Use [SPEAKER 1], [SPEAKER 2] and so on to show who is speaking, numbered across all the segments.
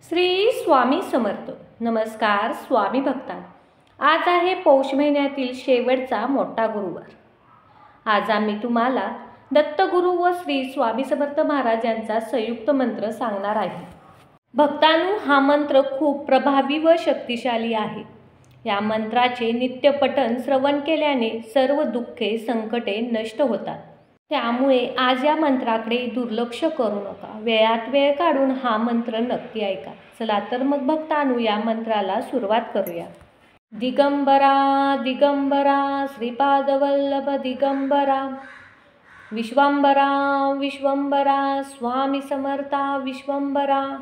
[SPEAKER 1] श्री स्वामी समर्थ. नमस्कार स्वामी भक्ता. आज आहे पौष महिन्यातील शेवटचा मोठा गुरुवार. आज आम्ही तुम्हाला दत्तगुरु व श्री स्वामी समर्थ महाराज यांचा संयुक्त मंत्र सांगणार आहे. भक्तांनो, हा मंत्र खूप प्रभावी व शक्तिशाली आहे. या मंत्राचे नित्य पठण श्रवण केल्याने सर्व दुःखे संकटे नष्ट होतात. त्यामुळे आज या मंत्राकडे दुर्लक्ष करू नका. वेळात वेळ काढून हा मंत्र नक्की ऐका. चला तर मग भक्तांनो, या मंत्राला सुरुवात करूया. दिगंबरा दिगंबरा श्रीपादवल्लभ दिगंबरा, विश्वंबरा विश्वंबरा स्वामी समर्था विश्वंबरा,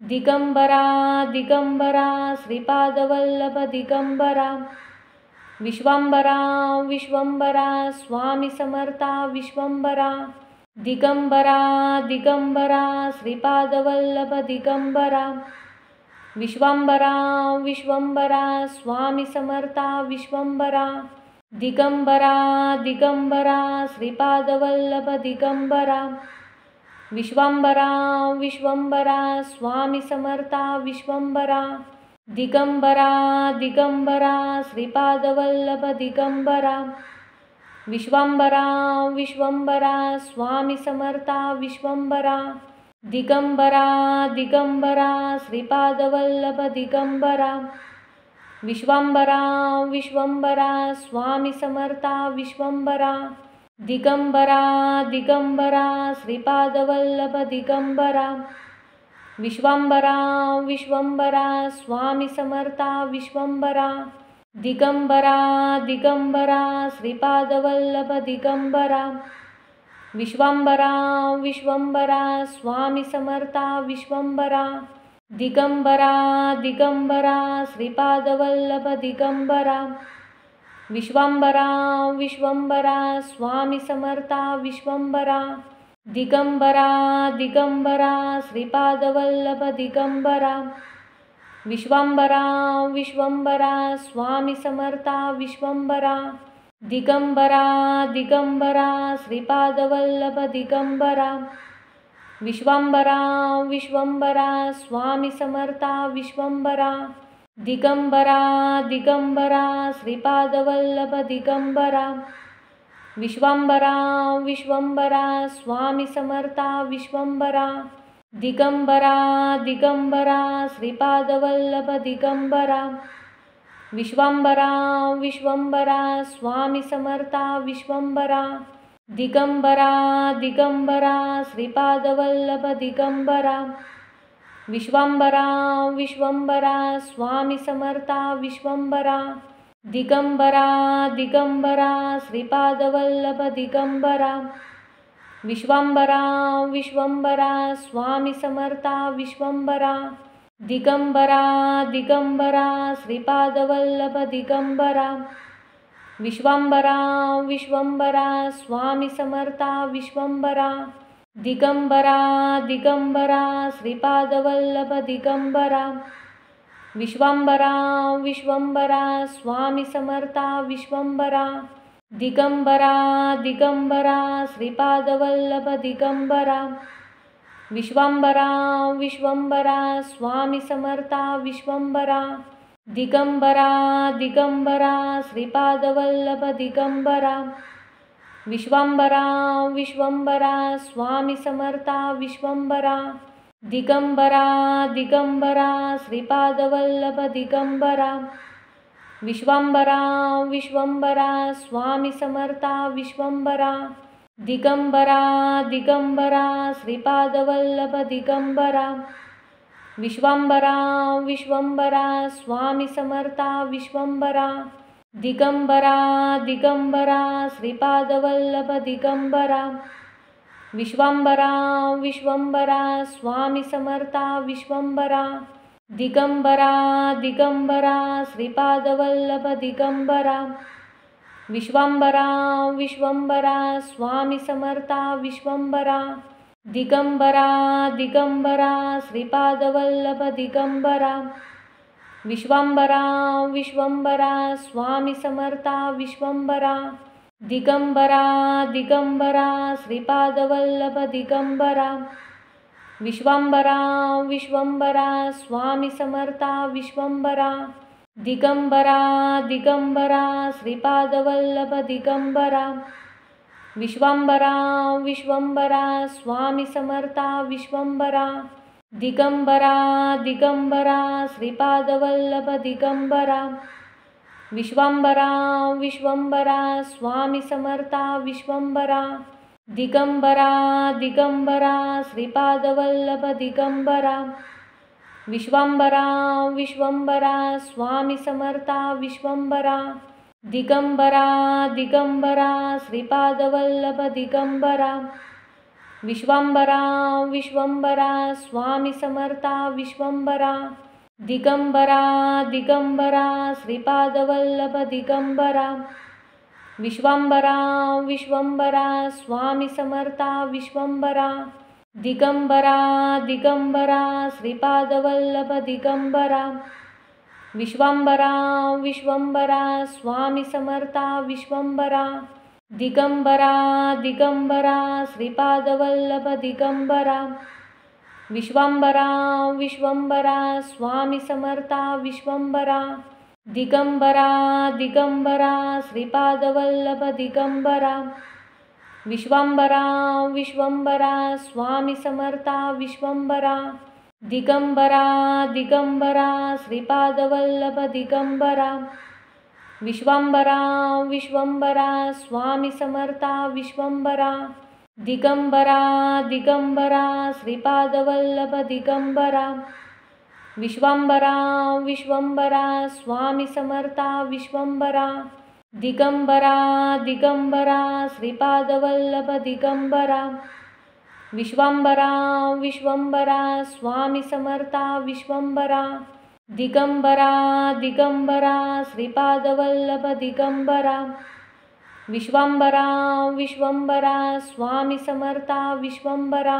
[SPEAKER 1] दिगंबरा दिगंबरा श्रीपादवल्लभ दिगंबरा, विश्वंबरा विश्वंबरा स्वामी समर्था विश्वंबरा, दिगंबरा दिगंबरा श्रीपादवल्लभ दिगंबरा, विश्वंबरा विश्वंबरा स्वामी समर्था विश्वंबरा, दिगंबरा दिगंबरा श्रीपादवल्लभ दिगंबरा, विश्वंबरा विश्वंबरा स्वामी समर्था विश्वंबरा, दिगंबरा दिगंबरा श्रीपादवल्लभ दिगंबरा, विश्वंबरा विश्वंबरा स्वामी समर्था विश्वंबरा, दिगंबरा दिगंबरा श्रीपादवल्लभ दिगंबरा, विश्वंबरा विश्वंबरा स्वामी समर्था विश्वंबरा, दिगंबरा दिगंबरा श्रीपादवल्लभ दिगंबरा, विश्वंबरा विश्वंबरा स्वामी समर्था विश्वंबरा, दिगंबरा दिगंबरा श्रीपादवल्लभ दिगंबरा, विश्वंबरा विश्वंबरा स्वामी समर्था विश्वंबरा, दिगंबरा दिगंबरा श्रीपादवल्लभ दिगंबरा, विश्वंबरा विश्वंबरा स्वामी समर्था विश्वंबरा, दिगंबरा दिगंबरा श्रीपादवल्लभ दिगंबरा, विश्वंबरा विश्वंबरा स्वामी समर्था विश्वंबरा, दिगंबरा दिगंबरा श्रीपादवल्लभ दिगंबरा, विश्वंबरा विश्वंबरा स्वामी समर्था विश्वंबरा, दिगंबरा दिगंबरा श्रीपादवल्लभ दिगंबरा, विश्वंबरा विश्वंबरा स्वामी समर्था विश्वंबरा, दिगंबरा दिगंबरा श्रीपादवल्लभ दिगंबरा, विश्वंबरा विश्वंबरा स्वामी समर्था विश्वंबरा, दिगंबरा दिगंबरा श्रीपादवल्लभ दिगंबरा, विश्वंबरा विश्वंबरा स्वामी समर्था विश्वंबरा, दिगंबरा दिगंबरा श्रीपादवल्लभ दिगंबरा, विश्वंबरा विश्वंबरा स्वामी समर्था विश्वंबरा, दिगंबरा दिगंबरा श्रीपादवल्लभ दिगंबरा, विश्वंबरा विश्वंबरा स्वामी समर्था विश्वंबरा, दिगंबरा दिगंबरा श्रीपादवल्लभ दिगंबरा, विश्वंबरा विश्वंबरा स्वामी समर्था विश्वंबरा, दिगंबरा दिगंबरा श्रीपादवल्लभ दिगंबरा, विश्वंबरा विश्वंबरा स्वामी समर्था विश्वंबरा, दिगंबरा दिगंबरा श्रीपादवल्लभ दिगंबरा, विश्वंबरा विश्वंबरा स्वामी समर्था विश्वंबरा, दिगंबरा दिगंबरा श्रीपादवल्लभ दिगंबरा, विश्वंबरा विश्वंबरा स्वामी समर्था विश्वंबरा, दिगंबरा दिगंबरा श्रीपादवल्लभ दिगंबरा, विश्वंबरा विश्वंबरा स्वामी समर्था विश्वंबरा, दिगंबरा दिगंबरा श्रीपादवल्लभ दिगंबरा, विश्वंबरा विश्वंबरा स्वामी समर्था विश्वंबरा, दिगंबरा दिगंबरा श्रीपादवल्लभ दिगंबरा, विश्वंबरा विश्वंबरा स्वामी समर्था विश्वंबरा, दिगंबरा दिगंबरा श्रीपादवल्लभ दिगंबरा, विश्वंबरा विश्वंबरा स्वामी समर्था विश्वंबरा, दिगंबरा दिगंबरा श्रीपादवल्लभ दिगंबरा, विश्वंभरा विश्वंभरा स्वामी समर्था विश्वंभरा दिगंबरा दिगंबरा श्रीपादवल्लभ दिगंबरा विश्वंभरा विश्वंभरा स्वामी समर्था विश्वंभरा दिगंबरा दिगंबरा श्रीपादवल्लभ दिगंबरा विश्वंभरा विश्वंभरा स्वामी समर्था विश्वंभरा दिगंबरा दिगंबरा श्रीपादवल्लभ दिगंबरा विश्वंभरा विश्वंभरा स्वामी समर्था विश्वंभरा दिगंबरा दिगंबरा श्रीपादवल्लभ दिगंबरा विश्वंभरा विश्वंभरा स्वामी समर्था विश्वंभरा दिगंबरा दिगंबरा श्रीपादवल्लभ दिगंबरा विश्वंभरा विश्वंभरा स्वामी समर्था विश्वंभरा दिगंबरा दिगंबरा श्रीपादवल्लभ दिगंबरा विश्वंभरा विश्वंभरा स्वामी समर्था विश्वंभरा दिगंबरा दिगंबरा श्रीपादवल्लभ दिगंबरा विश्वंभरा विश्वंभरा स्वामी समर्था विश्वंभरा दिगंबरा दिगंबरा श्रीपादवल्लभ दिगंबरा विश्वंभरा विश्वंभरा स्वामी समर्था विश्वंभरा दिगंबरा दिगंबरा श्रीपादवल्लभ दिगंबरा विश्वंभरा विश्वंभरा स्वामी समर्था विश्वंभरा दिगंबरा दिगंबरा श्रीपादवल्लभ दिगंबरा विश्वंभरा विश्वंभरा स्वामी समर्था विश्वंभरा दिगंबरा दिगंबरा श्रीपादवल्लभ दिगंबरा विश्वंभरा विश्वंभरा स्वामी समर्था विश्वंभरा दिगंबरा दिगंबरा श्रीपादवल्लभ दिगंबरा विश्वंभरा विश्वंभरा स्वामी समर्था विश्वंभरा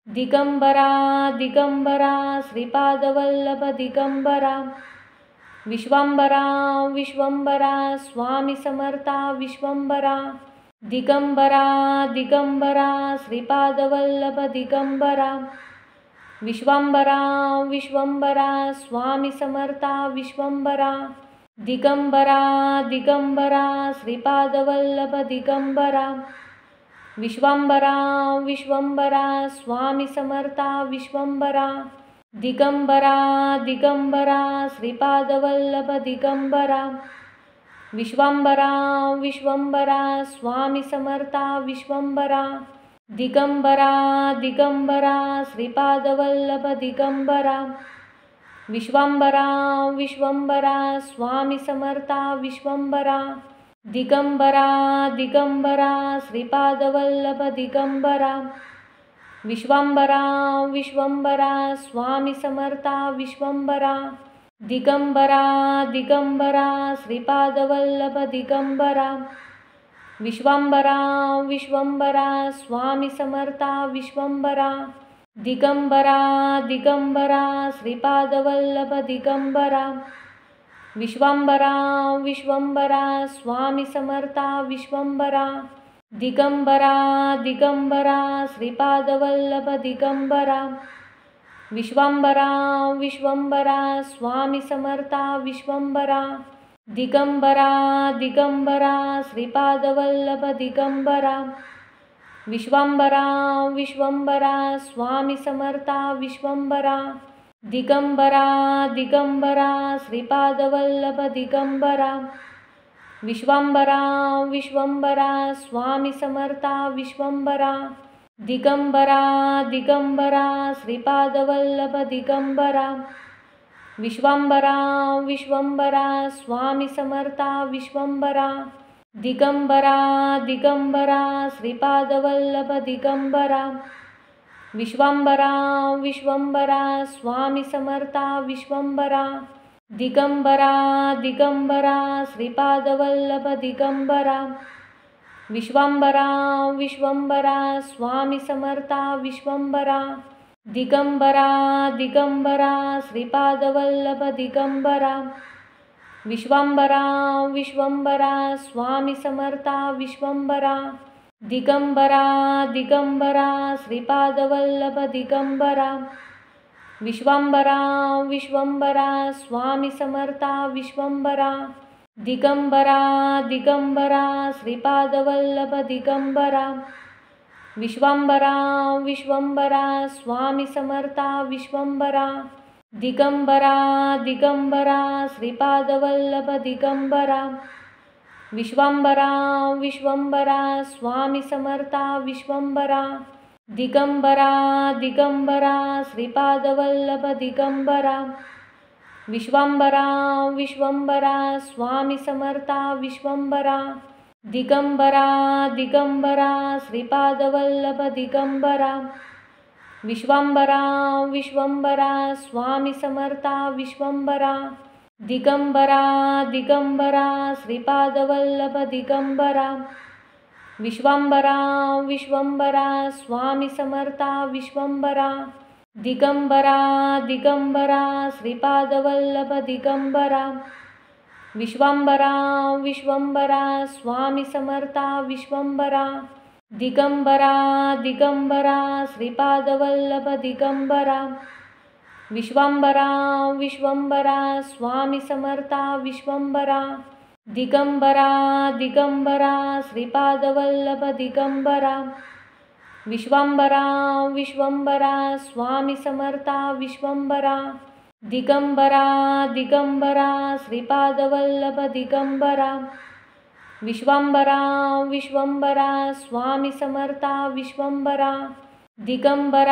[SPEAKER 1] दिगंबरा दिगंबरा श्रीपादवल्लभ दिगंबरा विश्वंभरा विश्वंभरा स्वामी समर्था विश्वंभरा दिगंबरा दिगंबरा श्रीपादवल्लभ दिगंबरा विश्वंभरा विश्वंभरा स्वामी समर्था विश्वंभरा दिगंबरा दिगंबरा श्रीपादवल्लभ दिगंबरा विश्वंभरा विश्वंभरा स्वामी समर्था विश्वंभरा दिगंबरा दिगंबरा श्रीपादवल्लभ दिगंबरा विश्वंभरा विश्वंभरा स्वामी समर्था विश्वंभरा दिगंबरा दिगंबरा श्रीपादवल्लभ दिगंबरा विश्वंभरा विश्वंभरा स्वामी समर्था विश्वंभरा दिगंबरा दिगंबरा श्रीपादवल्लभ दिगंबरा विश्वंभरा विश्वंभरा स्वामी समर्था विश्वंभरा दिगंबरा दिगंबरा श्रीपादवल्लभ दिगंबरा विश्वंभरा विश्वंभरा स्वामी समर्था विश्वंभरा दिगंबरा दिगंबरा श्रीपादवल्लभ दिगंबरा विश्वंभरा विश्वंभरा स्वामी समर्था विश्वंभरा दिगंबरा दिगंबरा श्रीपादवल्लभ दिगंबरा विश्वंभरा विश्वंभरा स्वामी समर्था विश्वंभरा दिगंबरा दिगंबरा श्रीपादवल्लभ दिगंबरा विश्वंभरा विश्वंभरा स्वामी समर्था विश्वंभरा दिगंबरा दिगंबरा श्रीपादवल्लभ दिगंबरा विश्वंभरा विश्वंभरा स्वामी समर्था विश्वंभरा दिगंबरा दिगंबरा श्रीपादवल्लभ दिगंबरा विश्वंभरा विश्वंभरा स्वामी समर्था विश्वंभरा दिगंबरा दिगंबरा श्रीपादवल्लभ दिगंबरा विश्वंभरा विश्वंभरा स्वामी समर्था विश्वंभरा दिगंबरा दिगंबरा श्रीपादवल्लभ दिगंबरा विश्वंभरा विश्वंभरा स्वामी समर्था विश्वंभरा दिगंबरा दिगंबरा श्रीपादवल्लभ दिगंबरा विश्वंभरा विश्वंभरा स्वामी समर्था विश्वंभरा दिगंबरा दिगंबरा श्रीपादवल्लभ दिगंबरा विश्वंबरा विश्वंबरा स्वामी समर्था विश्वंबरा दिगंबरा दिगंबरा श्रीपादवल्लभ दिगंबरा विश्वंबरा विश्वंबरा स्वामी समर्था विश्वंबरा दिगंबरा दिगंबरा श्रीपादवल्लभ दिगंबरा विश्वंबरा विश्वंबरा स्वामी समर्था विश्वंबरा दिगंबरा दिगंबरा श्रीपादवल्लभ दिगंबरा विश्वंबरा विश्वंबरा स्वामी समर्था विश्वंबरा दिगंबरा दिगंबरा श्रीपादवल्लभ दिगंबरा विश्वंबरा विश्वंबरा स्वामी समर्था विश्वंबरा दिगंबरा दिगंबरा श्रीपादवल्लभ दिगंबरा विश्वंबरा विश्वंबरा स्वामी समर्था विश्वंबरा दिगंबरा दिगंबरा श्रीपादवल्लभ दिगंबरा विश्वंबरा विश्वंबरा स्वामी समर्था विश्वंबरा दिगंबरा दिगंबरा श्रीपादवल्लभ दिगंबरा विश्वंबरा विश्वंबरा स्वामी समर्था विश्वंबरा दिगंबरा दिगंबरा श्रीपादवल्लभ दिगंबरा विश्वंबरा विश्वंबरा स्वामी समर्था विश्वंबरा दिगंबरा दिगंबरा श्रीपादवल्लभ दिगंबरा विश्वंबरा विश्वंबरा स्वामी समर्था विश्वंबरा दिगंबरा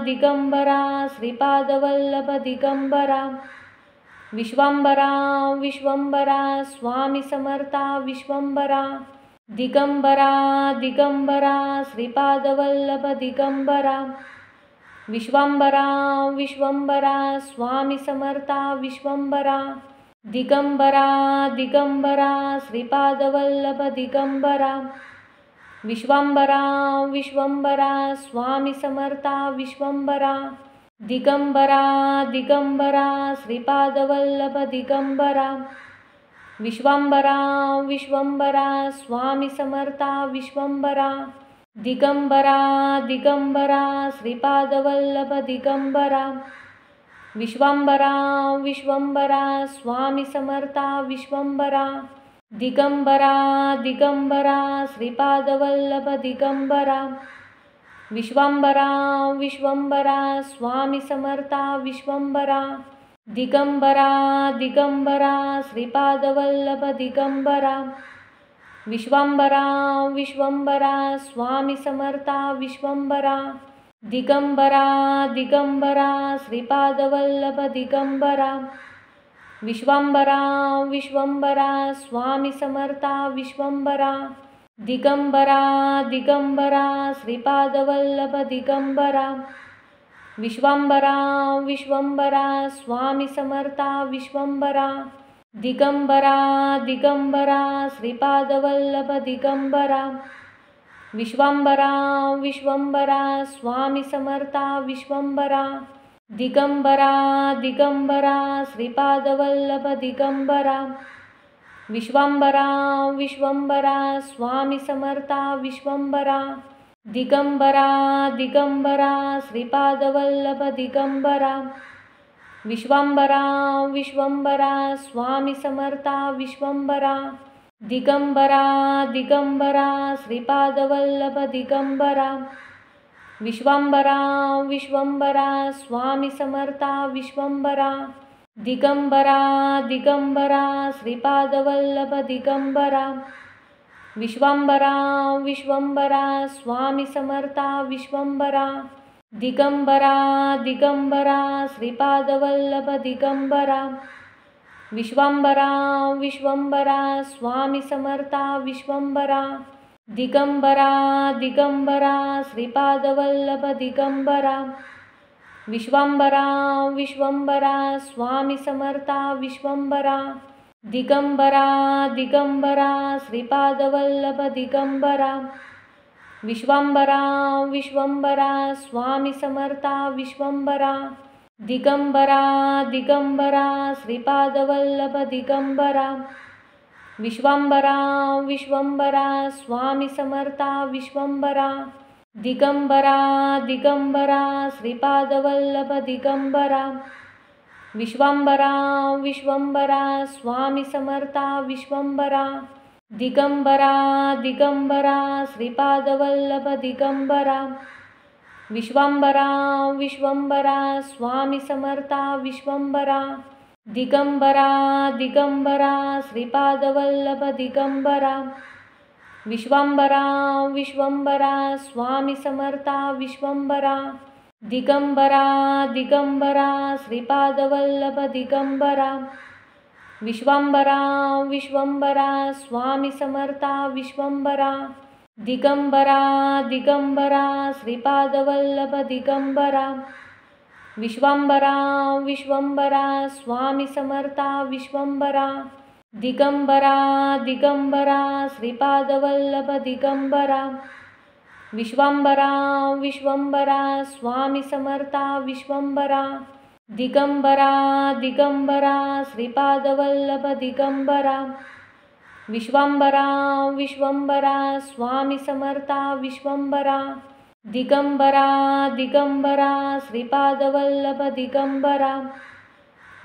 [SPEAKER 1] दिगंबरा श्रीपादवल्लभ दिगंबरा विश्वंबरा विश्वंबरा स्वामी समर्था विश्वंबरा दिगंबरा दिगंबरा श्रीपादवल्लभ दिगंबरा विश्वंबरा विश्वंबरा स्वामी समर्था विश्वंबरा दिगंबरा दिगंबरा श्रीपादवल्लभ दिगंबरा विश्वंबरा विश्वंबरा स्वामी समर्था विश्वंबरा दिगंबरा दिगंबरा श्रीपादवल्लभ दिगंबरा विश्वंबरा विश्वंबरा स्वामी समर्था विश्वंबरा दिगंबरा दिगंबरा श्रीपादवल्लभ दिगंबरा विश्वंबरा विश्वंबरा स्वामी समर्था विश्वंबरा दिगंबरा दिगंबरा श्रीपादवल्लभ दिगंबरा विश्वंबरा विश्वंबरा स्वामी समर्था विश्वंबरा दिगंबरा दिगंबरा श्रीपादवल्लभ दिगंबरा विश्वंबरा विश्वंबरा स्वामी समर्था विश्वंबरा दिगंबरा दिगंबरा श्रीपादवल्लभ दिगंबरा विश्वंबरा विश्वंबरा स्वामी समर्था विश्वंबरा दिगंबरा दिगंबरा श्रीपादवल्लभ दिगंबरा विश्वंबरा विश्वंबरा स्वामी समर्था विश्वंबरा दिगंबरा दिगंबरा श्रीपादवल्लभ दिगंबरा विश्वंबरा विश्वंबरा स्वामी समर्था विश्वंबरा दिगंबरा दिगंबरा श्रीपादवल्लभ दिगंबरा विश्वंबरा विश्वंबरा स्वामी समर्था विश्वंबरा दिगंबरा दिगंबरा श्रीपादवल्लभ दिगंबरा विश्वंबरा विश्वंबरा स्वामी समर्था विश्वंबरा दिगंबरा दिगंबरा श्रीपादवल्लभ दिगंबरा विश्वंबरा विश्वंबरा स्वामी समर्था विश्वंबरा दिगंबरा दिगंबरा श्रीपादवल्लभ दिगंबरा विश्वंबरा विश्वंबरा स्वामी समर्था विश्वंबरा दिगंबरा दिगंबरा श्रीपादवल्लभ दिगंबरा विश्वंबरा विश्वंबरा स्वामी समर्था विश्वंबरा दिगंबरा दिगंबरा श्रीपादवल्लभ दिगंबरा विश्वंबरा विश्वंबरा स्वामी समर्था विश्वंबरा दिगंबरा दिगंबरा श्रीपादवल्लभ दिगंबरा विश्वंबरा विश्वंबरा स्वामी समर्था विश्वंबरा दिगंबरा दिगंबरा श्रीपादवल्लभ दिगंबरा विश्वांबरा विश्वंबरा स्वामी समर्था विश्वंबरा दिगंबरा दिगंबरा श्रीपादवल्लभ दिगंबरा विश्वांबरा विश्वंबरा स्वामी समर्था विश्वंबरा दिगंबरा दिगंबरा श्रीपादवल्लभ दिगंबरा विश्वांबरा विश्वंबरा स्वामी समर्था विश्वंबरा दिगंबरा दिगंबरा श्रीपादवल्लभ दिगंबरा विश्वांबरा विश्वंबरा स्वामी समर्था विश्वंबरा दिगंबरा दिगंबरा श्रीपादवल्लभ दिगंबरा विश्वांबरा विश्वंबरा स्वामी समर्था विश्वंबरा दिगंबरा दिगंबरा श्रीपादवल्लभ दिगंबरा विश्वांबरा विश्वंबरा स्वामी समर्था विश्वंबरा दिगंबरा दिगंबरा श्रीपादवल्लभ दिगंबरा विश्वांबरा विश्वंबरा स्वामी समर्था विश्वंबरा दिगंबरा दिगंबरा श्रीपादवल्लभ दिगंबरा विश्वांबरा विश्वंबरा स्वामी समर्था विश्वंबरा दिगंबरा दिगंबरा श्रीपादवल्लभ दिगंबरा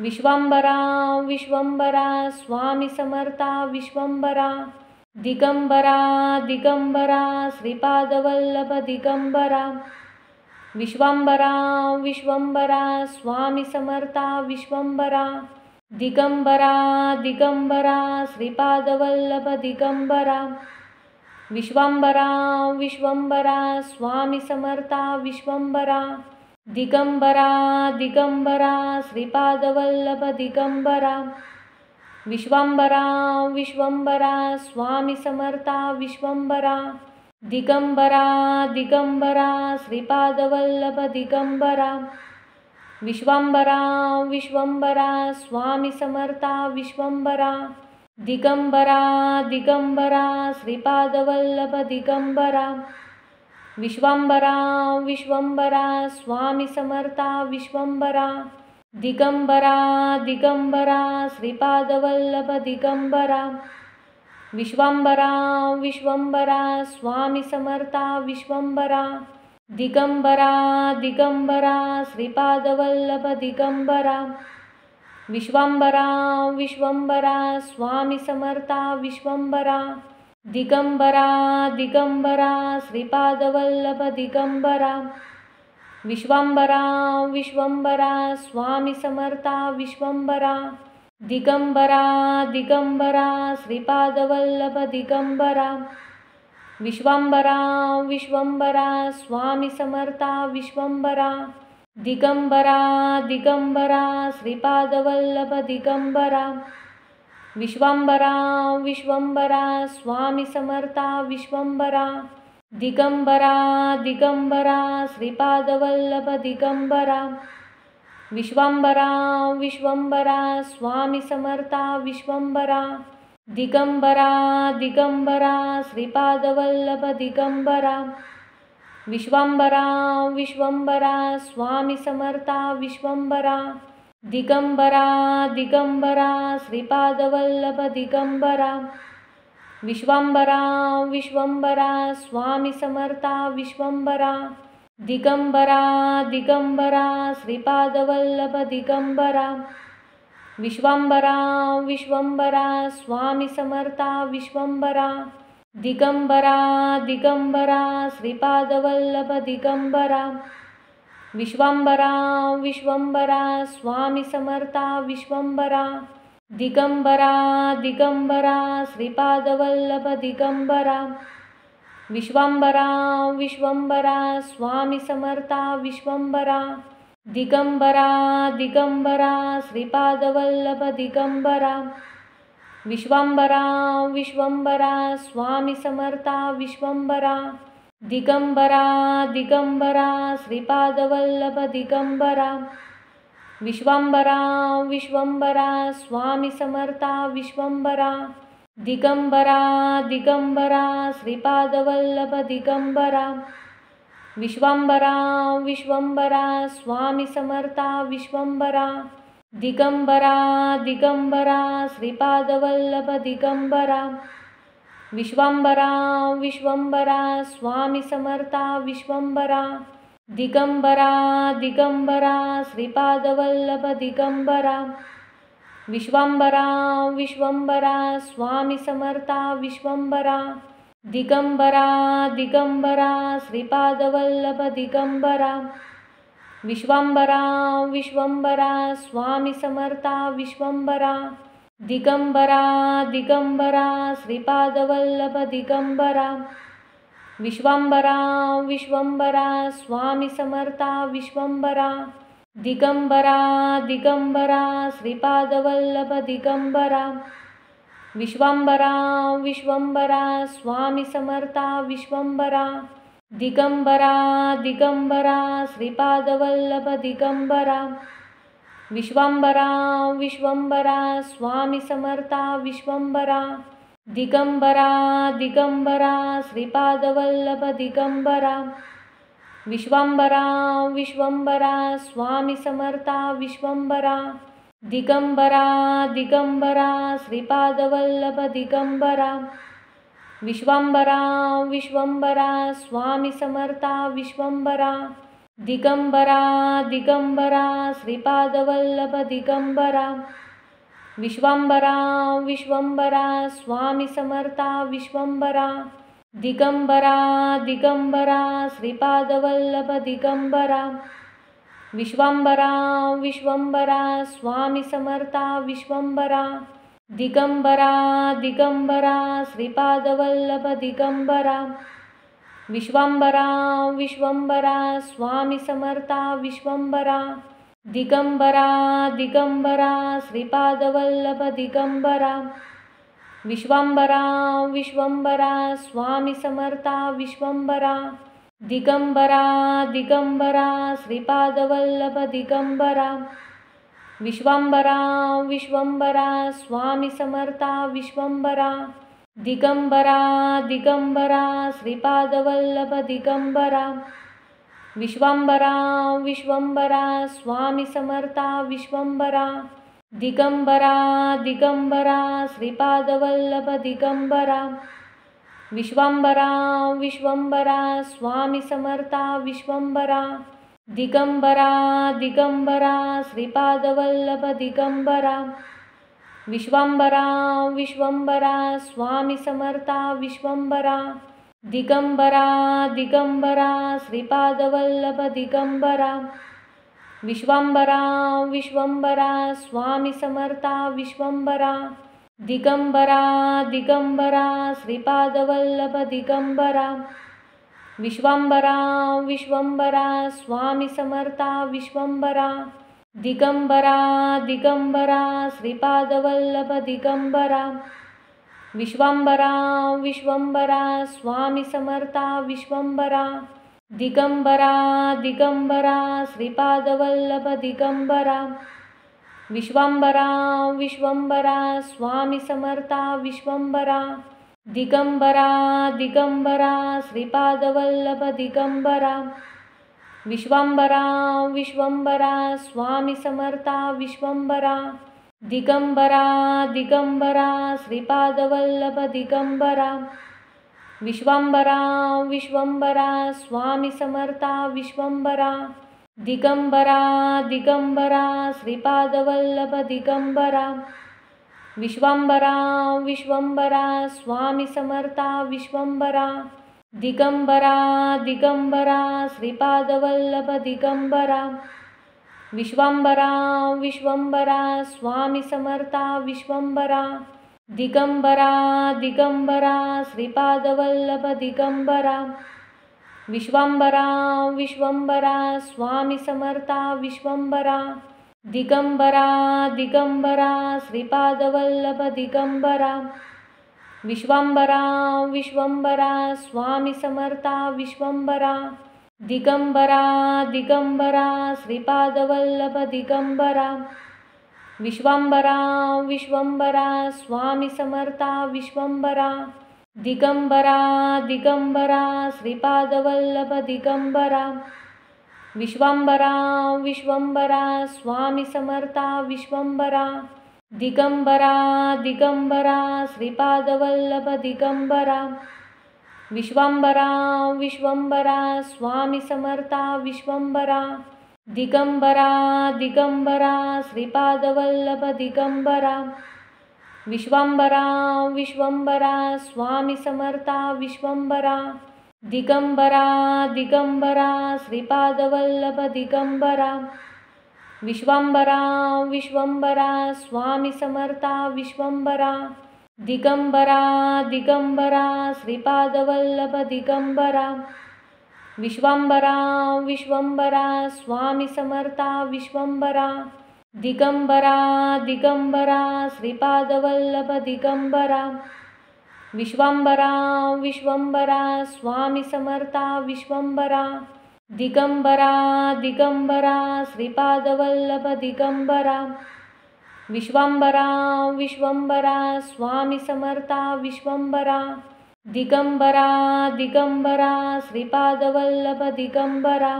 [SPEAKER 1] विश्वांबरा विश्वंबरा स्वामी समर्था विश्वंबरा दिगंबरा दिगंबरा श्रीपादवल्लभ दिगंबरा विश्वांबरा विश्वंबरा स्वामी समर्था विश्वंबरा दिगंबरा दिगंबरा श्रीपादवल्लभ दिगंबरा विश्वांबरा विश्वंबरा स्वामी समर्था विश्वंबरा दिगंबरा दिगंबरा श्रीपादवल्लभ दिगंबरा विश्वांबरा विश्वंबरा स्वामी समर्था विश्वंबरा दिगंबरा दिगंबरा श्रीपादवल्लभ दिगंबरा विश्वांबरा विश्वंबरा स्वामी समर्था विश्वंबरा दिगंबरा दिगंबरा श्रीपादवल्लभ दिगंबरा विश्वांबरा विश्वंबरा स्वामी समर्था विश्वंबरा दिगंबरा दिगंबरा श्रीपादवल्लभ दिगंबरा विश्वांबरा विश्वंबरा स्वामी समर्था विश्वंबरा दिगंबरा दिगंबरा श्रीपादवल्लभ दिगंबरा विश्वांबरा विश्वंबरा स्वामी समर्था विश्वंबरा दिगंबरा दिगंबरा श्रीपादवल्लभ दिगंबरा विश्वांबरा विश्वंबरा स्वामी समर्था विश्वंबरा दिगंबरा दिगंबरा श्रीपादवल्लभ दिगंबरा विश्वांबरा विश्वंबरा स्वामी समर्था विश्वंबरा दिगंबरा दिगंबरा श्रीपादवल्लभ दिगंबरा विश्वांबरा विश्वंबरा स्वामी समर्था विश्वंबरा दिगंबरा दिगंबरा श्रीपादवल्लभ दिगंबरा विश्वांबरा विश्वंबरा स्वामी समर्था विश्वंबरा दिगंबरा दिगंबरा श्रीपादवल्लभ दिगंबरा विश्वांबरा विश्वंबरा स्वामी समर्था विश्वंबरा दिगंबरा दिगंबरा श्रीपादवल्लभ दिगंबरा विश्वांबरा विश्वंबरा स्वामी समर्था विश्वंबरा दिगंबरा दिगंबरा श्रीपादवल्लभ दिगंबरा विश्वांबरा विश्वंबरा स्वामी समर्था विश्वंबरा दिगंबरा दिगंबरा श्रीपादवल्लभ दिगंबरा विश्वांबरा विश्वंबरा स्वामी समर्था विश्वंबरा दिगंबरा दिगंबरा श्रीपादवल्लभ दिगंबरा विश्वांबरा विश्वंबरा स्वामी समर्था विश्वंबरा दिगंबरा दिगंबरा श्रीपादवल्लभ दिगंबरा विश्वांबरा विश्वंबरा स्वामी समर्था विश्वंबरा दिगंबरा दिगंबरा श्रीपादवल्लभ दिगंबरा विश्वांबरा विश्वंबरा स्वामी समर्था विश्वंबरा दिगंबरा दिगंबरा श्रीपादवल्लभ दिगंबरा विश्वांबरा विश्वंबरा स्वामी समर्था विश्वंबरा दिगंबरा दिगंबरा श्रीपादवल्लभ दिगंबरा विश्वंबरा विश्वंबरा स्वामी समर्था विश्वंबरा दिगंबरा दिगंबरा श्रीपादवल्लभ दिगंबरा विश्वंबरा विश्वंबरा स्वामी समर्था विश्वंबरा दिगंबरा दिगंबरा श्रीपादवल्लभ दिगंबरा विश्वंबरा विश्वंबरा स्वामी समर्था विश्वंबरा दिगंबरा दिगंबरा श्रीपादवल्लभ दिगंबरा विश्वंबरा विश्वंबरा स्वामी समर्था विश्वंबरा दिगंबरा दिगंबरा श्रीपादवल्लभ दिगंबरा विश्वंबरा विश्वंबरा स्वामी समर्था विश्वंबरा दिगंबरा दिगंबरा श्रीपादवल्लभ दिगंबरा विश्वंबरा विश्वंबरा स्वामी समर्था विश्वंबरा दिगंबरा दिगंबरा श्रीपादवल्लभ दिगंबरा विश्वंबरा विश्वंबरा स्वामी समर्था विश्वंबरा दिगंबरा दिगंबरा श्रीपादवल्लभ दिगंबरा विश्वंबरा विश्वंबरा स्वामी समर्था विश्वंबरा दिगंबरा दिगंबरा श्रीपादवल्लभ दिगंबरा विश्वंबरा विश्वंबरा स्वामी समर्था विश्वंबरा दिगंबरा दिगंबरा श्रीपादवल्लभ दिगंबरा विश्वंबरा विश्वंबरा स्वामी समर्था विश्वंबरा दिगंबरा दिगंबरा श्रीपादवल्लभ दिगंबरा विश्वंबरा विश्वंबरा स्वामी समर्था विश्वंबरा दिगंबरा दिगंबरा श्रीपादवल्लभ दिगंबरा विश्वंबरा विश्वंबरा स्वामी समर्था विश्वंबरा दिगंबरा दिगंबरा श्रीपादवल्लभ दिगंबरा विश्वंबरा विश्वंबरा स्वामी समर्था विश्वंबरा दिगंबरा दिगंबरा श्रीपादवल्लभ दिगंबरा विश्वंबरा विश्वंबरा स्वामी समर्था विश्वंबरा दिगंबरा दिगंबरा श्रीपादवल्लभ दिगंबरा विश्वंबरा विश्वंबरा स्वामी समर्था विश्वंबरा दिगंबरा दिगंबरा श्रीपादवल्लभ दिगंबरा विश्वंबरा विश्वंबरा स्वामी समर्था विश्वंबरा दिगंबरा दिगंबरा श्रीपादवल्लभ दिगंबरा विश्वंबरा विश्वंबरा स्वामी समर्था विश्वंबरा दिगंबरा दिगंबरा श्रीपादवल्लभ दिगंबरा विश्वंबरा विश्वंबरा स्वामी समर्था विश्वंबरा दिगंबरा दिगंबरा श्रीपादवल्लभ दिगंबरा विश्वंबरा विश्वंबरा स्वामी समर्था विश्वंबरा दिगंबरा दिगंबरा श्रीपादवल्लभ दिगंबरा विश्वंबरा विश्वंबरा स्वामी समर्था विश्वंबरा दिगंबरा दिगंबरा श्रीपादवल्लभ दिगंबरा विश्वंबरा विश्वंबरा स्वामी समर्था विश्वंबरा दिगंबरा दिगंबरा श्रीपादवल्लभ दिगंबरा विश्वंबरा विश्वंबरा स्वामी समर्था विश्वंबरा दिगंबरा दिगंबरा श्रीपादवल्लभ दिगंबरा विश्वंबरा विश्वंबरा स्वामी समर्था विश्वंबरा दिगंबरा दिगंबरा श्रीपादवल्लभ दिगंबरा विश्वंबरा विश्वंबरा स्वामी समर्था विश्वंबरा दिगंबरा दिगंबरा श्रीपादवल्लभ दिगंबरा विश्वंबरा विश्वंबरा स्वामी समर्था विश्वंबरा दिगंबरा दिगंबरा श्रीपादवल्लभ दिगंबरा विश्वंबरा विश्वंबरा स्वामी समर्था विश्वंबरा दिगंबरा दिगंबरा श्रीपादवल्लभ दिगंबरा विश्वंबरा विश्वंबरा स्वामी समर्था विश्वंबरा दिगंबरा दिगंबरा श्रीपादवल्लभ दिगंबरा विश्वांबरा विश्वंबरा स्वामी समर्था विश्वंबरा दिगंबरा दिगंबरा श्रीपादवल्लभ दिगंबरा विश्वांबरा विश्वंबरा स्वामी समर्था विश्वंबरा दिगंबरा दिगंबरा श्रीपादवल्लभ दिगंबरा विश्वांबरा विश्वंबरा स्वामी समर्था विश्वंबरा दिगंबरा दिगंबरा श्रीपादवल्लभ दिगंबरा विश्वांबरा विश्वंबरा स्वामी समर्था विश्वंबरा दिगंबरा दिगंबरा श्रीपादवल्लभ दिगंबरा विश्वांबरा विश्वंबरा स्वामी समर्था विश्वंबरा दिगंबरा दिगंबरा श्रीपादवल्लभ दिगंबरा विश्वांबरा विश्वंबरा स्वामी समर्था विश्वंबरा दिगंबरा दिगंबरा श्रीपादवल्लभ दिगंबरा विश्वांबरा विश्वंबरा स्वामी समर्था विश्वंबरा दिगंबरा दिगंबरा श्रीपादवल्लभ दिगंबरा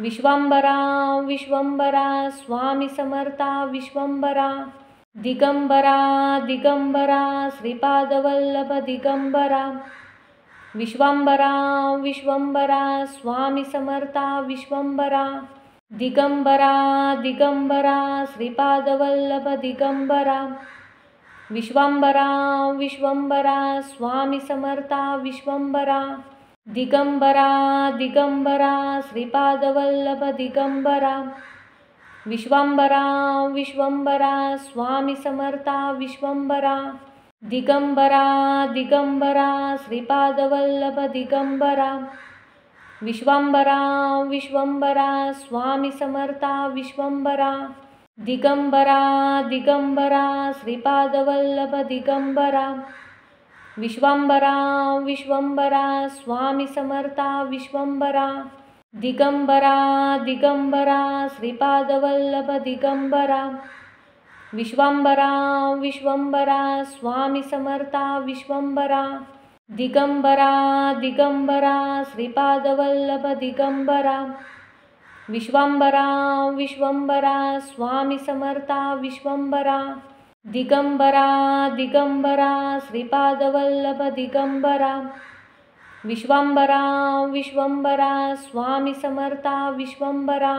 [SPEAKER 1] विश्वांबरा विश्वंबरा स्वामी समर्था विश्वंबरा दिगंबरा दिगंबरा श्रीपादवल्लभ दिगंबरा विश्वांबरा विश्वंबरा स्वामी समर्था विश्वंबरा दिगंबरा दिगंबरा श्रीपादवल्लभ दिगंबरा विश्वांबरा विश्वंबरा स्वामी समर्था विश्वंबरा दिगंबरा दिगंबरा श्रीपादवल्लभ दिगंबरा विश्वांबरा विश्वंबरा स्वामी समर्था विश्वंबरा दिगंबरा दिगंबरा श्रीपादवल्लभ दिगंबरा विश्वांबरा विश्वंबरा स्वामी समर्था विश्वंबरा दिगंबरा दिगंबरा श्रीपादवल्लभ दिगंबरा विश्वांबरा विश्वंबरा स्वामी समर्था विश्वंबरा दिगंबरा दिगंबरा श्रीपादवल्लभ दिगंबरा विश्वांबरा विश्वंबरा स्वामी समर्था विश्वंबरा दिगंबरा दिगंबरा श्रीपादवल्लभ दिगंबरा विश्वांबरा विश्वंबरा स्वामी समर्था विश्वंबरा दिगंबरा दिगंबरा श्रीपादवल्लभ दिगंबरा विश्वांबरा विश्वंबरा स्वामी समर्था विश्वंबरा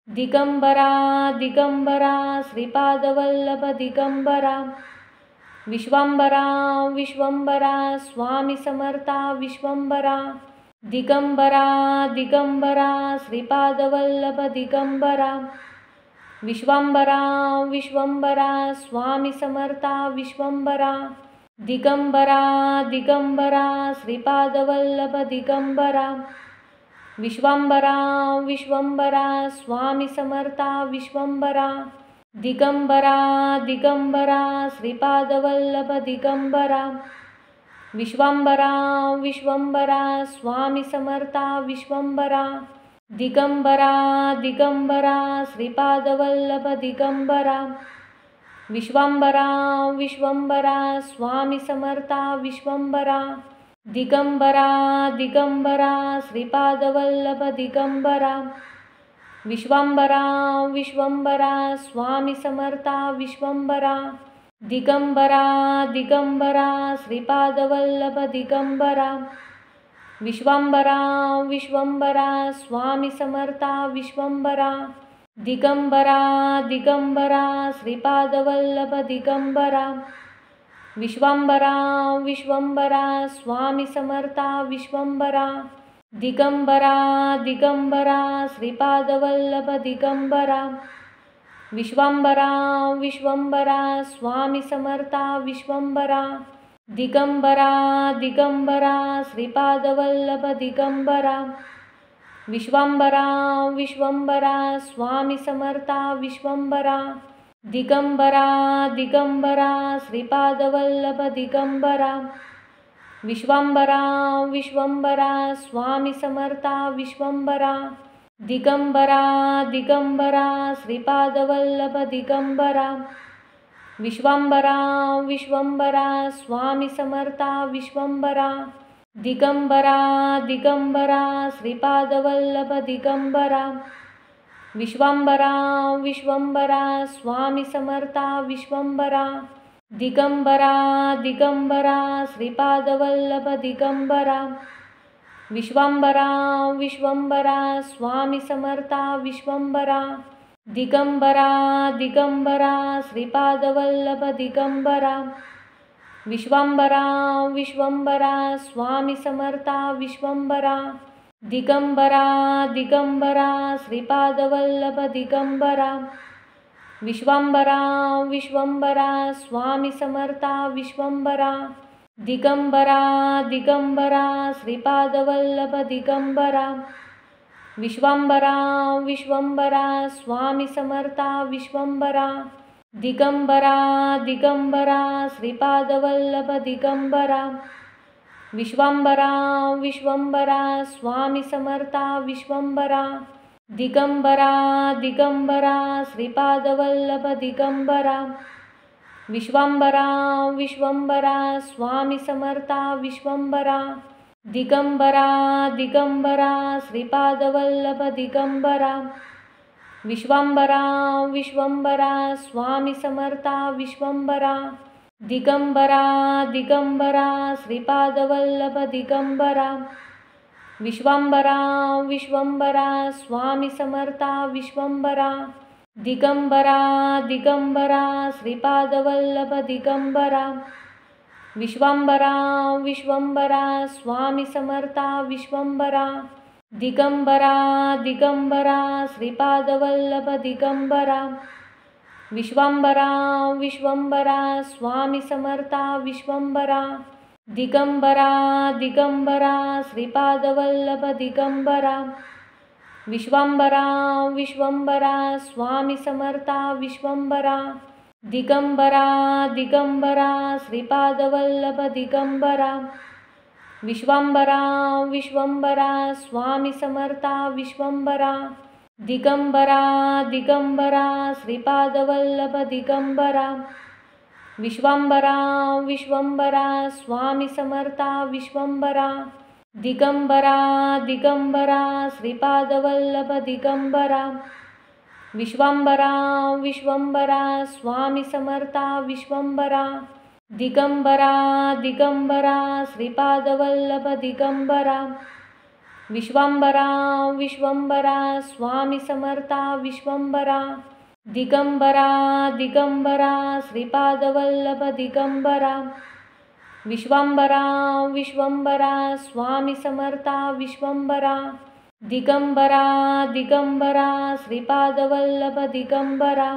[SPEAKER 1] दिगंबरा दिगंबरा श्रीपादवल्लभ दिगंबरा विश्वांबरा विश्वंबरा स्वामी समर्था विश्वंबरा दिगंबरा दिगंबरा श्रीपादवल्लभ दिगंबरा विश्वांबरा विश्वंबरा स्वामी समर्था विश्वंबरा दिगंबरा दिगंबरा श्रीपादवल्लभ दिगंबरा विश्वांबरा विश्वंबरा स्वामी समर्था विश्वंबरा दिगंबरा दिगंबरा श्रीपादवल्लभ दिगंबरा विश्वांबरा विश्वंबरा स्वामी समर्था विश्वंबरा दिगंबरा दिगंबरा श्रीपादवल्लभ दिगंबरा विश्वांबरा विश्वंबरा स्वामी समर्था विश्वंबरा दिगंबरा दिगंबरा श्रीपादवल्लभ दिगंबरा विश्वांबरा विश्वंबरा स्वामी समर्था विश्वंबरा दिगंबरा दिगंबरा श्रीपादवल्लभ दिगंबरा विश्वांबरा विश्वंबरा स्वामी समर्था विश्वंबरा दिगंबरा दिगंबरा श्रीपादवल्लभ दिगंबरा विश्वांबरा विश्वंबरा स्वामी समर्था विश्वंबरा दिगंबरा दिगंबरा श्रीपादवल्लभ दिगंबरा विश्वांबरा विश्वंबरा स्वामी समर्था विश्वंबरा दिगंबरा दिगंबरा श्रीपादवल्लभ दिगंबरा विश्वांबरा विश्वंबरा स्वामी समर्था विश्वंबरा दिगंबरा दिगंबरा श्रीपादवल्लभ दिगंबरा विश्वांबरा विश्वंबरा स्वामी समर्था विश्वंबरा दिगंबरा दिगंबरा श्रीपादवल्लभ दिगंबरा विश्वांबरा विश्वंबरा स्वामी समर्था विश्वंबरा दिगंबरा दिगंबरा श्रीपादवल्लभ दिगंबरा विश्वंबरा विश्वंबरा स्वामी समर्था विश्वंबरा दिगंबरा दिगंबरा श्रीपादवल्लभ दिगंबरा विश्वंबरा विश्वंबरा स्वामी समर्था विश्वंबरा दिगंबरा दिगंबरा श्रीपादवल्लभ दिगंबरा विश्वंबरा विश्वंबरा स्वामी समर्था विश्वंबरा दिगंबरा दिगंबरा श्रीपादवल्लभ दिगंबरा विश्वंबरा विश्वंबरा स्वामी समर्था विश्वंबरा दिगंबरा दिगंबरा श्रीपादवल्लभ दिगंबरा विश्वंबरा विश्वंबरा स्वामी समर्था विश्वंबरा दिगंबरा दिगंबरा श्रीपादवल्लभ दिगंबरा विश्वंबरा विश्वंबरा स्वामी समर्था विश्वंबरा दिगंबरा दिगंबरा श्रीपादवल्लभ दिगंबरा विश्वंबरा विश्वंबरा स्वामी समर्था विश्वंबरा दिगंबरा दिगंबरा श्रीपादवल्लभ दिगंबरा विश्वंबरा विश्वंबरा स्वामी समर्था विश्वंबरा दिगंबरा दिगंबरा श्रीपादवल्लभ दिगंबरा विश्वंबरा विश्वंबरा स्वामी समर्था विश्वंबरा दिगंबरा दिगंबरा श्रीपादवल्लभ दिगंबरा विश्वंबरा विश्वंबरा स्वामी समर्था विश्वंबरा दिगंबरा दिगंबरा श्रीपादवल्लभ दिगंबरा विश्वंबरा विश्वंबरा स्वामी समर्था विश्वंबरा दिगंबरा दिगंबरा श्रीपादवल्लभ दिगंबरा विश्वंबरा विश्वंबरा स्वामी समर्था विश्वंबरा दिगंबरा दिगंबरा श्रीपादवल्लभ दिगंबरा विश्वंबरा विश्वंबरा स्वामी समर्था विश्वंबरा दिगंबरा दिगंबरा श्रीपादवल्लभ दिगंबरा विश्वंबरा विश्वंबरा स्वामी समर्था विश्वंबरा दिगंबरा दिगंबरा श्रीपादवल्लभ दिगंबरा विश्वंबरा विश्वंबरा स्वामी समर्था विश्वंबरा दिगंबरा दिगंबरा श्रीपादवल्लभ दिगंबरा विश्वंबरा विश्वंबरा स्वामी समर्था विश्वंबरा दिगंबरा दिगंबरा श्रीपादवल्लभ दिगंबरा विश्वंबरा विश्वंबरा स्वामी समर्था विश्वंबरा दिगंबरा दिगंबरा श्रीपादवल्लभ दिगंबरा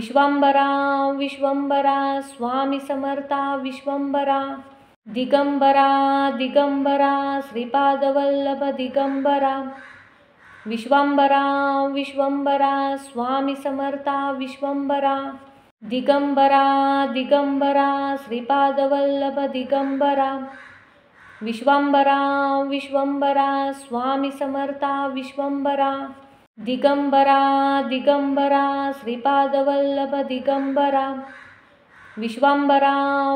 [SPEAKER 1] विश्वंबरा विश्वंबरा स्वामी समर्था विश्वंबरा दिगंबरा दिगंबरा श्रीपादवल्लभ दिगंबरा विश्वंबरा विश्वंबरा स्वामी समर्था विश्वंबरा दिगंबरा दिगंबरा श्रीपादवल्लभ दिगंबरा विश्वंबरा विश्वंबरा स्वामी समर्था विश्वंबरा दिगंबरा दिगंबरा श्रीपादवल्लभ दिगंबरा विश्वंबरा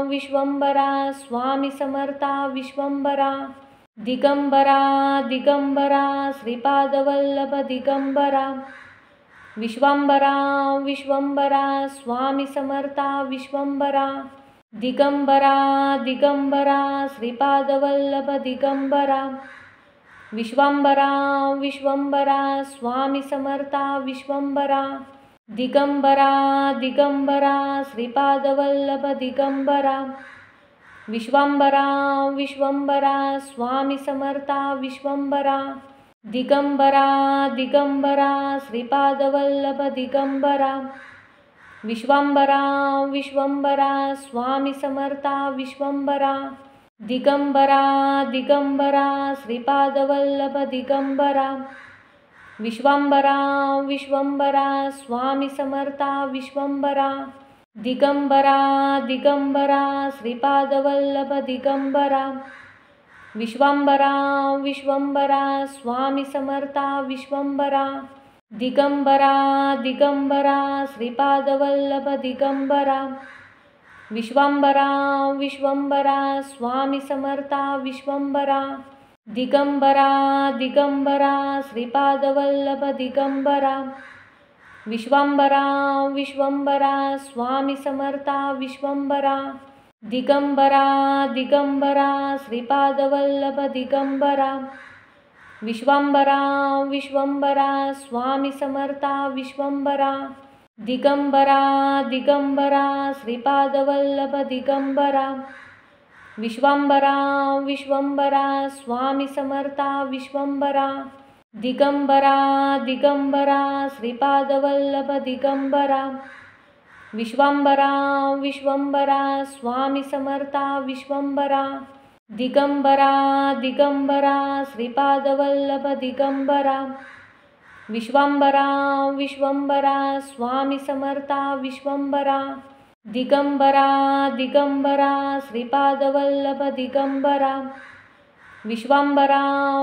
[SPEAKER 1] विश्वंबरा स्वामी समर्था विश्वंबरा दिगंबरा दिगंबरा श्रीपादवल्लभ दिगंबरा विश्वंबरा विश्वंबरा स्वामी समर्था विश्वंबरा दिगंबरा दिगंबरा श्रीपादवल्लभ दिगंबरा विश्वंबरा विश्वंबरा स्वामी समर्था विश्वंबरा दिगंबरा दिगंबरा श्रीपादवल्लभ दिगंबरा विश्वंबरा विश्वंबरा स्वामी समर्था विश्वंबरा दिगंबरा दिगंबरा श्रीपादवल्लभ दिगंबरा विश्वंबरा विश्वंबरा स्वामी समर्था विश्वंबरा दिगंबरा दिगंबरा श्रीपादवल्लभ दिगंबरा विश्वंबरा विश्वंबरा स्वामी समर्था विश्वंबरा दिगंबरा दिगंबरा श्रीपादवल्लभ दिगंबरा विश्वंबरा विश्वंबरा स्वामी समर्था विश्वंबरा दिगंबरा दिगंबरा श्रीपादवल्लभ दिगंबरा विश्वांबरा विश्वंबरा स्वामी समर्था विश्वंबरा दिगंबरा दिगंबरा श्रीपादवल्लभ दिगंबरा विश्वांबरा विश्वंबरा स्वामी समर्था विश्वंबरा दिगंबरा दिगंबरा श्रीपादवल्लभ दिगंबरा विश्वांबरा विश्वंबरा स्वामी समर्था विश्वंबरा दिगंबरा दिगंबरा श्रीपादवल्लभ दिगंबरा विश्वांबरा विश्वंबरा स्वामी समर्था विश्वंबरा दिगंबरा दिगंबरा श्रीपादवल्लभ दिगंबरा विश्वांबरा विश्वंबरा स्वामी समर्था विश्वंबरा दिगंबरा दिगंबरा श्रीपादवल्लभ दिगंबरा विश्वांबरा विश्वंबरा स्वामी समर्था विश्वंबरा दिगंबरा दिगंबरा श्रीपादवल्लभ दिगंबरा विश्वांबरा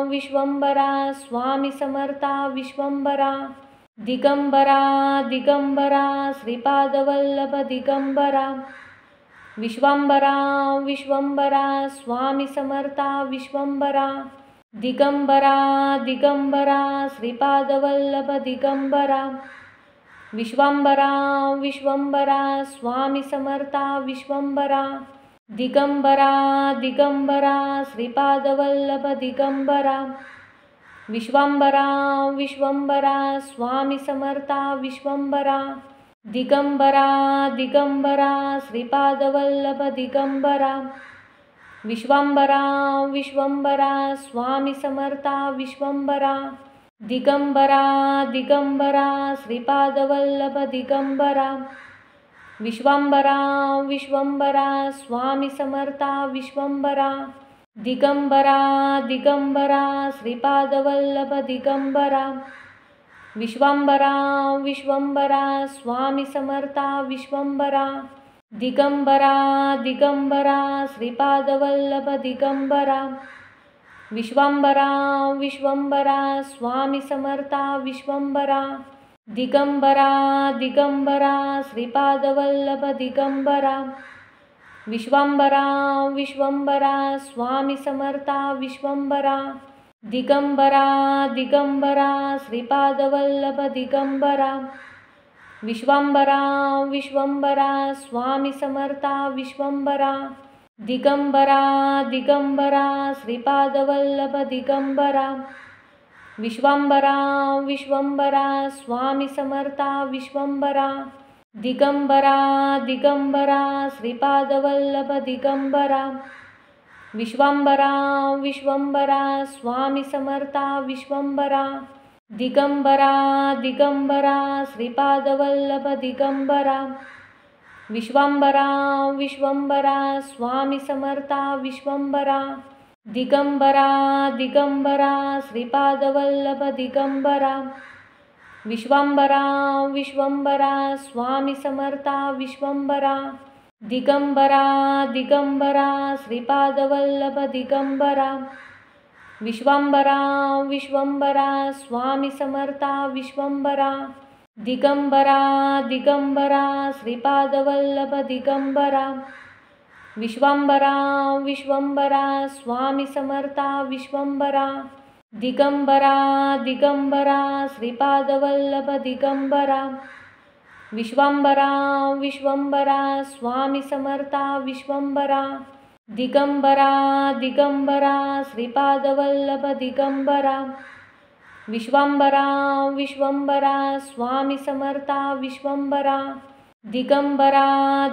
[SPEAKER 1] विश्वंबरा स्वामी समर्था विश्वंबरा दिगंबरा दिगंबरा श्रीपादवल्लभ दिगंबरा विश्वांबरा विश्वंबरा स्वामी समर्था विश्वंबरा दिगंबरा दिगंबरा श्रीपादवल्लभ दिगंबरा विश्वांबरा विश्वंबरा स्वामी समर्था विश्वंबरा दिगंबरा दिगंबरा श्रीपादवल्लभ दिगंबरा विश्वांबरा विश्वंबरा स्वामी समर्था विश्वंबरा दिगंबरा दिगंबरा श्रीपादवल्लभ दिगंबरा विश्वांबरा विश्वंबरा स्वामी समर्था विश्वंबरा दिगंबरा दिगंबरा श्रीपादवल्लभ दिगंबरा विश्वांबरा विश्वंबरा स्वामी समर्था विश्वंबरा दिगंबरा दिगंबरा श्रीपादवल्लभ दिगंबरा विश्वांबरा विश्वंबरा स्वामी समर्था विश्वंबरा दिगंबरा दिगंबरा श्रीपादवल्लभ दिगंबरा विश्वांबरा विश्वंबरा स्वामी समर्था विश्वंबरा दिगंबरा दिगंबरा श्रीपादवल्लभ दिगंबरा विश्वांबरा विश्वंबरा स्वामी समर्था विश्वंबरा दिगंबरा दिगंबरा श्रीपादवल्लभ दिगंबरा विश्वांबरा विश्वंबरा स्वामी समर्था विश्वंबरा दिगंबरा दिगंबरा श्रीपादवल्लभ दिगंबरा विश्वांबरा विश्वंबरा स्वामी समर्था विश्वंबरा दिगंबरा दिगंबरा श्रीपादवल्लभ दिगंबरा विश्वांबरा विश्वंबरा स्वामी समर्था विश्वंबरा दिगंबरा दिगंबरा श्रीपादवल्लभ दिगंबरा विश्वांबरा विश्वंबरा स्वामी समर्था विश्वंबरा दिगंबरा दिगंबरा श्रीपादवल्लभ दिगंबरा विश्वांबरा विश्वंबरा स्वामी समर्था विश्वंबरा दिगंबरा दिगंबरा श्रीपादवल्लभ दिगंबरा विश्वांबरा विश्वंबरा स्वामी समर्था विश्वंबरा दिगंबरा दिगंबरा श्रीपादवल्लभ दिगंबरा विश्वांबरा विश्वंबरा स्वामी समर्था विश्वंबरा दिगंबरा दिगंबरा श्रीपादवल्लभ दिगंबरा विश्वांबरा विश्वंबरा स्वामी समर्था विश्वंबरा दिगंबरा दिगंबरा श्रीपादवल्लभ दिगंबरा विश्वांबरा विश्वंबरा स्वामी समर्था विश्वंबरा दिगंबरा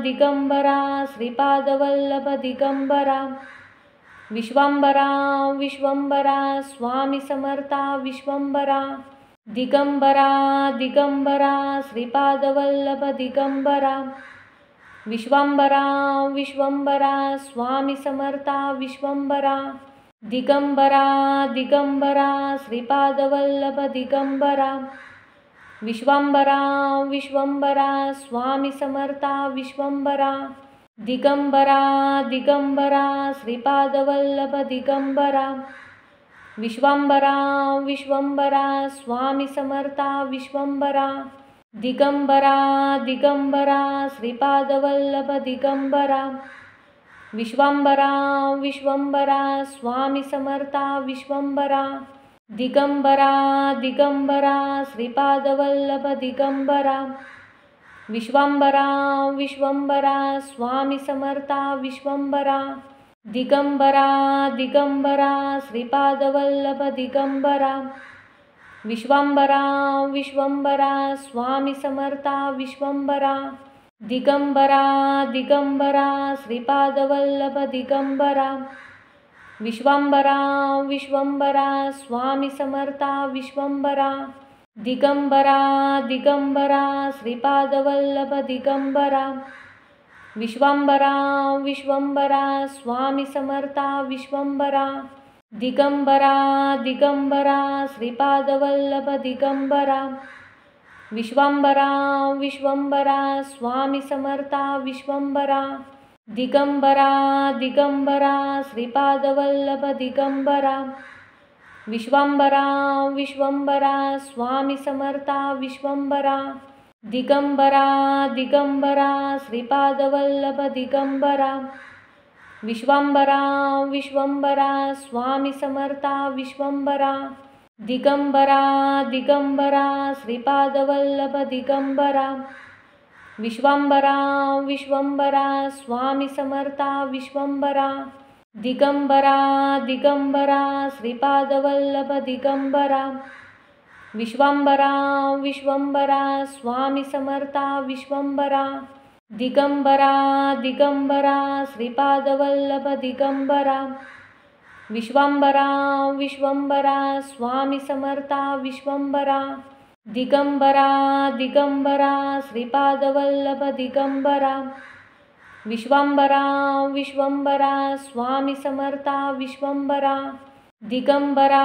[SPEAKER 1] दिगंबरा श्रीपादवल्लभ दिगंबरा विश्वांबरा विश्वंबरा स्वामी समर्था विश्वंबरा दिगंबरा दिगंबरा श्रीपादवल्लभ दिगंबरा विश्वांबरा विश्वंबरा स्वामी समर्था विश्वंबरा दिगंबरा दिगंबरा श्रीपादवल्लभ दिगंबरा विश्वांबरा विश्वंबरा स्वामी समर्था विश्वंबरा दिगंबरा दिगंबरा श्रीपादवल्लभ दिगंबरा विश्वांबरा विश्वंबरा स्वामी समर्था विश्वंबरा दिगंबरा दिगंबरा श्रीपादवल्लभ दिगंबरा विश्वंबरा विश्वंबरा स्वामी समर्था विश्वंबरा दिगंबरा दिगंबरा श्रीपादवल्लभ दिगंबरा विश्वंबरा विश्वंबरा स्वामी समर्था विश्वंबरा दिगंबरा दिगंबरा श्रीपादवल्लभ दिगंबरा विश्वंबरा विश्वंबरा स्वामी समर्था विश्वंबरा दिगंबरा दिगंबरा श्रीपादवल्लभ दिगंबरा विश्वंबरा विश्वंबरा स्वामी समर्था विश्वंबरा दिगंबरा दिगंबरा श्रीपादवल्लभ दिगंबरा विश्वंबरा विश्वंबरा स्वामी समर्था विश्वंबरा दिगंबरा दिगंबरा श्रीपादवल्लभ दिगंबरा विश्वंबरा विश्वंबरा स्वामी समर्था विश्वंबरा दिगंबरा दिगंबरा श्रीपादवल्लभ दिगंबरा विश्वंबरा विश्वंबरा स्वामी समर्था विश्वंबरा दिगंबरा दिगंबरा श्रीपादवल्लभ दिगंबरा विश्वंबरा विश्वंबरा स्वामी समर्था विश्वंबरा दिगंबरा दिगंबरा श्रीपादवल्लभ दिगंबरा विश्वंबरा विश्वंबरा स्वामी समर्था विश्वंबरा दिगंबरा दिगंबरा श्रीपादवल्लभ दिगंबरा विश्वंबरा विश्वंबरा स्वामी समर्था विश्वंबरा दिगंबरा दिगंबरा श्रीपादवल्लभ दिगंबरा विश्वंबरा विश्वंबरा स्वामी समर्था विश्वंबरा दिगंबरा दिगंबरा श्रीपादवल्लभ दिगंबरा विश्वंबरा विश्वंबरा स्वामी समर्था विश्वंबरा दिगंबरा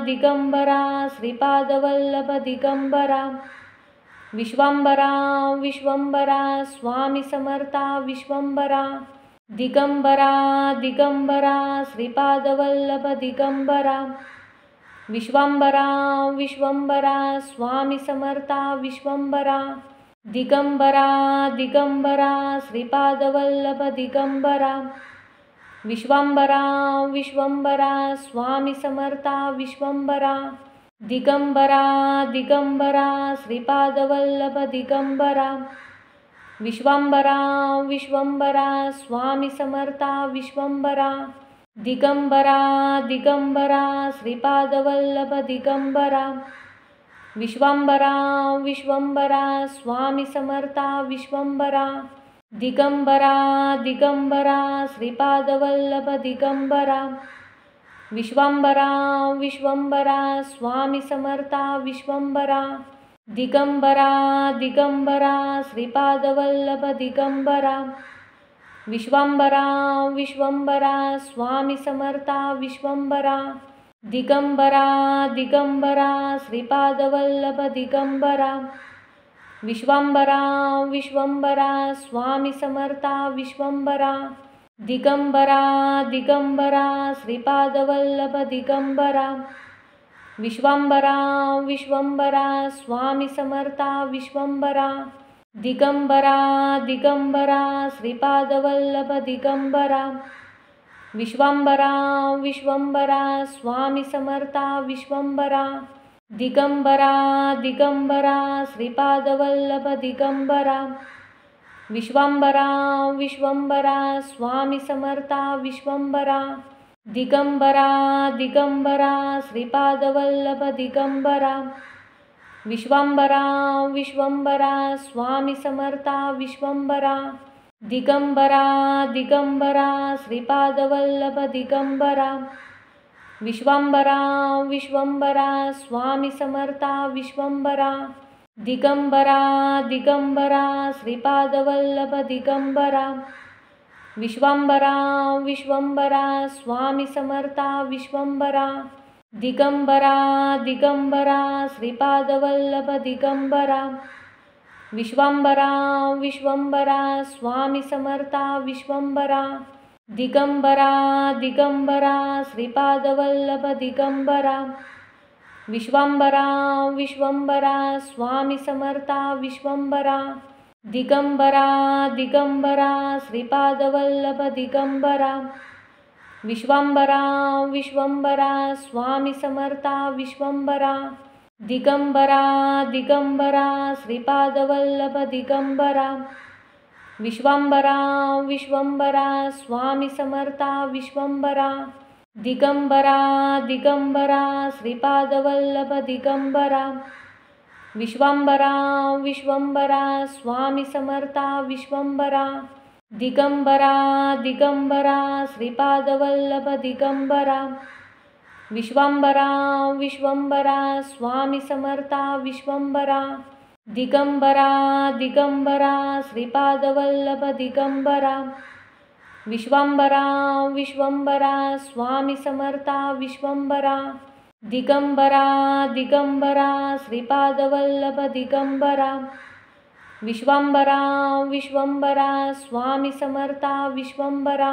[SPEAKER 1] दिगंबरा श्रीपादवल्लभ दिगंबरा विश्वंबरा विश्वंबरा स्वामी समर्था विश्वंबरा दिगंबरा दिगंबरा श्रीपादवल्लभ दिगंबरा विश्वंबरा विश्वंबरा स्वामी समर्था विश्वंबरा दिगंबरा दिगंबरा श्रीपादवल्लभ दिगंबरा विश्वंबरा विश्वंबरा स्वामी समर्था विश्वंबरा दिगंबरा दिगंबरा श्रीपादवल्लभ दिगंबरा विश्वंबरा विश्वंबरा स्वामी समर्था विश्वंबरा दिगंबरा दिगंबरा श्रीपादवल्लभ दिगंबरा विश्वंबरा विश्वंबरा स्वामी समर्था विश्वंबरा दिगंबरा दिगंबरा श्रीपादवल्लभ दिगंबरा विश्वंबरा विश्वंबरा स्वामी समर्था विश्वंबरा दिगंबरा दिगंबरा श्रीपादवल्लभ दिगंबरा विश्वंबरा विश्वंबरा स्वामी समर्था विश्वंबरा दिगंबरा दिगंबरा श्रीपादवल्लभ दिगंबरा विश्वंबरा विश्वंबरा स्वामी समर्था विश्वंबरा दिगंबरा दिगंबरा श्रीपादवल्लभ दिगंबरा विश्वंबरा विश्वंबरा स्वामी समर्था विश्वंबरा दिगंबरा दिगंबरा श्रीपादवल्लभ दिगंबरा विश्वंबरा विश्वंबरा स्वामी समर्था विश्वंबरा दिगंबरा दिगंबरा श्रीपादवल्लभ दिगंबरा विश्वंबरा विश्वंबरा स्वामी समर्था विश्वंबरा दिगंबरा दिगंबरा श्रीपादवल्लभ दिगंबरा विश्वंबरा विश्वंबरा स्वामी समर्था विश्वंबरा दिगंबरा दिगंबरा श्रीपादवल्लभ दिगंबरा विश्वंबरा विश्वंबरा स्वामी समर्था विश्वंबरा दिगंबरा दिगंबरा श्रीपादवल्लभ दिगंबरा विश्वंबरा विश्वंबरा स्वामी समर्था विश्वंबरा दिगंबरा दिगंबरा श्रीपादवल्लभ दिगंबरा विश्वंबरा विश्वंबरा स्वामी समर्था विश्वंबरा दिगंबरा दिगंबरा श्रीपादवल्लभ दिगंबरा विश्वांबरा विश्वंबरा स्वामी समर्था विश्वंबरा दिगंबरा दिगंबरा श्रीपादवल्लभ दिगंबरा विश्वांबरा विश्वंबरा स्वामी समर्था विश्वंबरा दिगंबरा दिगंबरा श्रीपादवल्लभ दिगंबरा विश्वांबरा विश्वंबरा स्वामी समर्था विश्वंबरा दिगंबरा दिगंबरा श्रीपादवल्लभ दिगंबरा विश्वांबरा विश्वंबरा स्वामी समर्था विश्वंबरा दिगंबरा दिगंबरा श्रीपादवल्लभ दिगंबरा विश्वांबरा विश्वंबरा स्वामी समर्था विश्वंबरा दिगंबरा दिगंबरा श्रीपादवल्लभ दिगंबरा विश्वांबरा विश्वंबरा स्वामी समर्था विश्वंबरा दिगंबरा दिगंबरा श्रीपादवल्लभ दिगंबरा विश्वांबरा विश्वंबरा स्वामी समर्था विश्वंबरा दिगंबरा दिगंबरा श्रीपादवल्लभ दिगंबरा विश्वांबरा विश्वंबरा स्वामी समर्था विश्वंबरा दिगंबरा दिगंबरा श्रीपादवल्लभ दिगंबरा विश्वांबरा विश्वंबरा स्वामी समर्था विश्वंबरा